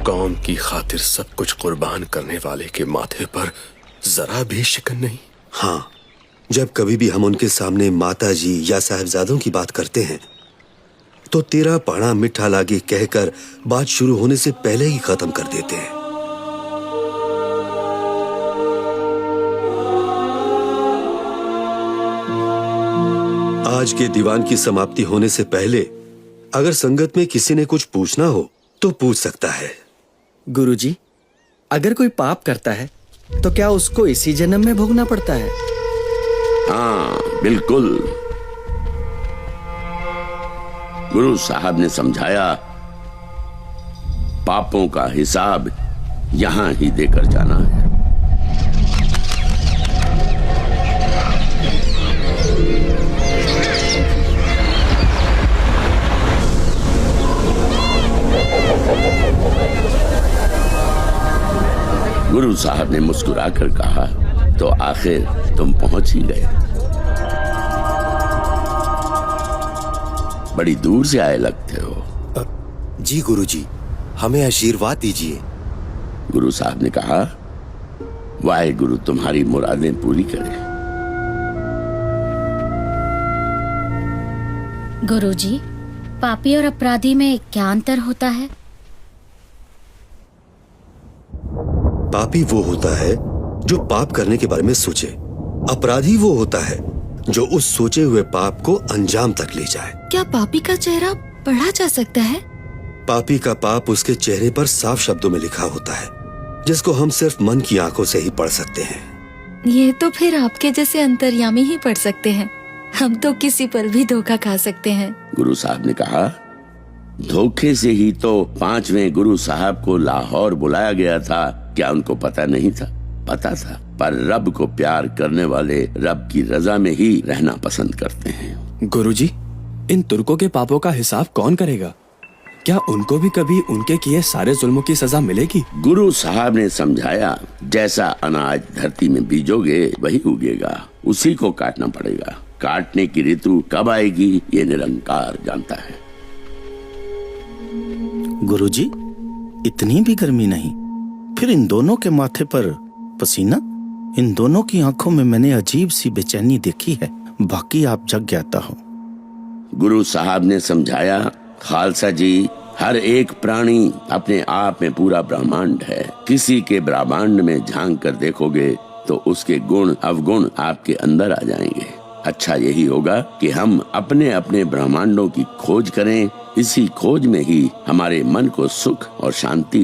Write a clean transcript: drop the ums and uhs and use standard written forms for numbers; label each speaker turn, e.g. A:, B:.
A: कौम की खातिर सब कुछ कुर्बान करने वाले के माथे पर जरा भी शिकन नहीं।
B: हाँ, जब कभी भी हम उनके सामने माता जी या साहबजादों की बात करते हैं तो तेरा पाना मिठा लागे कहकर बात शुरू होने से पहले ही खत्म कर देते हैं। आज के दीवान की समाप्ति होने से पहले अगर संगत में किसी ने कुछ पूछना हो तो पूछ सकता है।
C: गुरुजी, अगर कोई पाप करता है तो क्या उसको इसी जन्म में भोगना पड़ता है?
D: हाँ, बिल्कुल। गुरु साहब ने समझाया, पापों का हिसाब यहां ही देकर जाना है। गुरु साहब ने मुस्कुराकर कहा, तो आखिर तुम पहुंच ही गए। बड़ी दूर से आए लगते हो।
B: जी गुरुजी, हमें आशीर्वाद दीजिए।
D: गुरु साहब ने कहा, वाहेगुरु तुम्हारी मुरादें पूरी करे।
E: गुरुजी, पापी और अपराधी में क्या अंतर होता है?
B: पापी वो होता है जो पाप करने के बारे में सोचे। अपराधी वो होता है जो उस सोचे हुए पाप को अंजाम तक ले जाए।
F: क्या पापी का चेहरा पढ़ा जा सकता है?
B: पापी का पाप उसके चेहरे पर साफ शब्दों में लिखा होता है, जिसको हम सिर्फ मन की आंखों से ही पढ़ सकते हैं।
F: ये तो फिर आपके जैसे अंतर्यामी ही पढ़ सकते हैं। हम तो किसी पर भी धोखा खा सकते हैं।
D: गुरु साहब ने कहा, धोखे से ही तो 5वें गुरु साहब को लाहौर बुलाया गया था। क्या उनको पता नहीं था? पता था, पर रब को प्यार करने वाले रब की रजा में ही रहना पसंद करते हैं।
G: गुरुजी, इन तुर्कों के पापों का हिसाब कौन करेगा? क्या उनको भी कभी उनके किए सारे जुल्मों की सजा मिलेगी?
D: गुरु साहब ने समझाया, जैसा अनाज धरती में बीजोगे वही उगेगा, उसी को काटना पड़ेगा। काटने की ऋतु कब आएगी ये निरंकार जानता है।
H: गुरुजी, इतनी भी गर्मी नहीं। फिर इन दोनों के माथे पर पसीना, इन दोनों की आंखों में मैंने अजीब सी बेचैनी देखी है। बाकी आप जग ज्ञाता हो।
D: गुरु साहब ने समझाया, खालसा जी, हर एक प्राणी अपने आप में पूरा ब्रह्मांड है। किसी के ब्रह्मांड में झांक कर देखोगे तो उसके गुण अवगुण आपके अंदर आ जाएंगे। अच्छा यही होगा कि हम अपने अपने ब्रह्मांडों की खोज करें। इसी खोज में ही हमारे मन को सुख और शांति